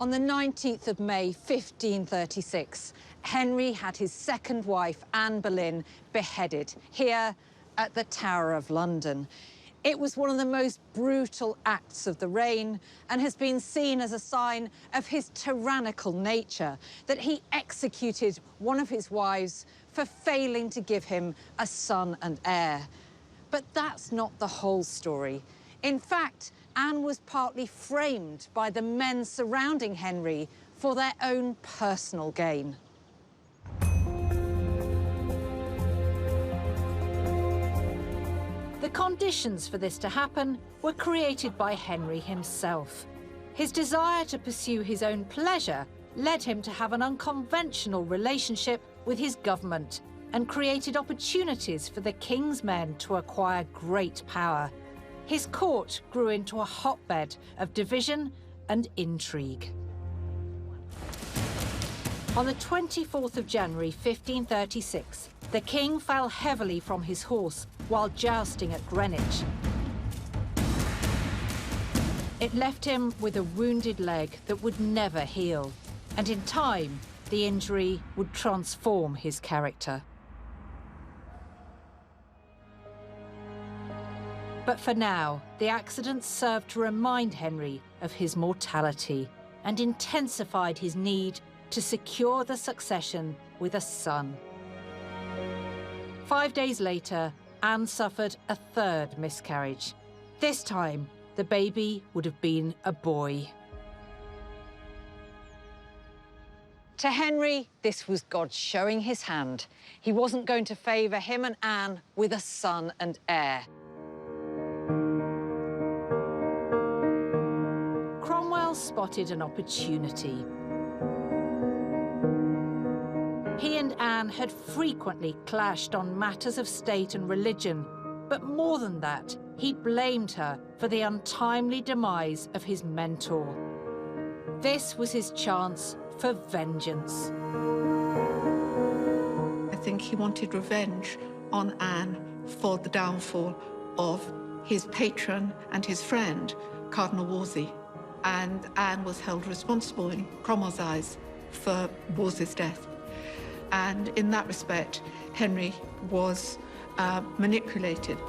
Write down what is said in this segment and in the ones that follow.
On the 19th of May, 1536, Henry had his second wife, Anne Boleyn, beheaded here at the Tower of London. It was one of the most brutal acts of the reign and has been seen as a sign of his tyrannical nature, that he executed one of his wives for failing to give him a son and heir. But that's not the whole story. In fact, Anne was partly framed by the men surrounding Henry for their own personal gain. The conditions for this to happen were created by Henry himself. His desire to pursue his own pleasure led him to have an unconventional relationship with his government and created opportunities for the king's men to acquire great power. His court grew into a hotbed of division and intrigue. On the 24th of January, 1536, the king fell heavily from his horse while jousting at Greenwich. It left him with a wounded leg that would never heal, and in time, the injury would transform his character. But for now, the accident served to remind Henry of his mortality and intensified his need to secure the succession with a son. 5 days later, Anne suffered a third miscarriage. This time, the baby would have been a boy. To Henry, this was God showing his hand. He wasn't going to favour him and Anne with a son and heir. Cromwell spotted an opportunity. He and Anne had frequently clashed on matters of state and religion, but more than that, he blamed her for the untimely demise of his mentor. This was his chance for vengeance. I think he wanted revenge on Anne for the downfall of his patron and his friend, Cardinal Wolsey. And Anne was held responsible in Cromwell's eyes for Wolsey's death. And in that respect, Henry was manipulated.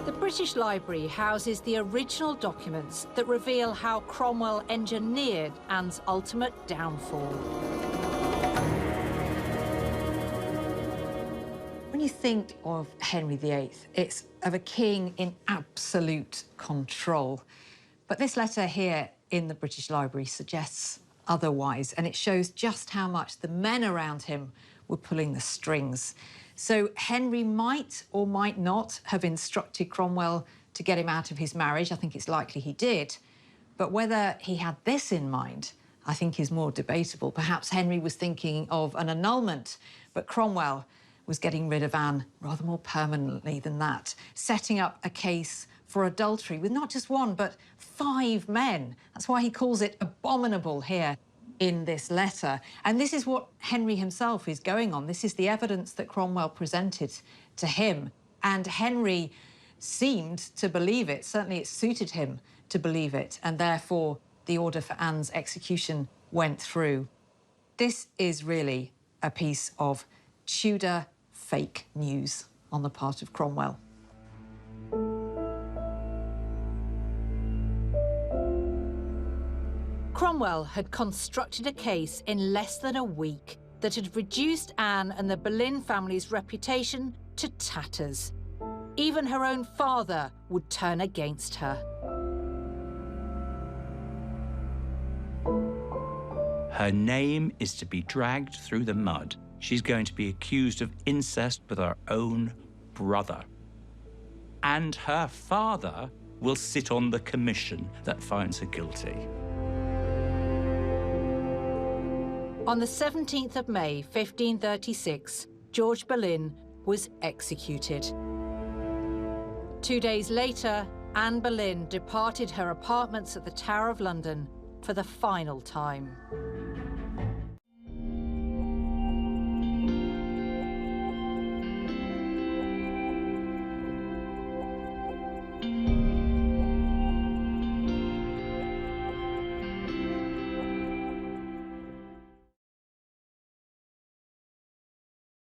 The British Library houses the original documents that reveal how Cromwell engineered Anne's ultimate downfall. When you think of Henry VIII, it's of a king in absolute control. But this letter here in the British Library suggests otherwise, and it shows just how much the men around him were pulling the strings. So Henry might or might not have instructed Cromwell to get him out of his marriage. I think it's likely he did. But whether he had this in mind, I think is more debatable. Perhaps Henry was thinking of an annulment, but Cromwell was getting rid of Anne rather more permanently than that, setting up a case for adultery with not just one, but 5 men. That's why he calls it abominable here in this letter. And this is what Henry himself is going on. This is the evidence that Cromwell presented to him. And Henry seemed to believe it. Certainly it suited him to believe it. And therefore, the order for Anne's execution went through. This is really a piece of Tudor fake news on the part of Cromwell. Cromwell had constructed a case in less than a week that had reduced Anne and the Boleyn family's reputation to tatters. Even her own father would turn against her. Her name is to be dragged through the mud. She's going to be accused of incest with her own brother. And her father will sit on the commission that finds her guilty. On the 17th of May, 1536, George Boleyn was executed. 2 days later, Anne Boleyn departed her apartments at the Tower of London for the final time.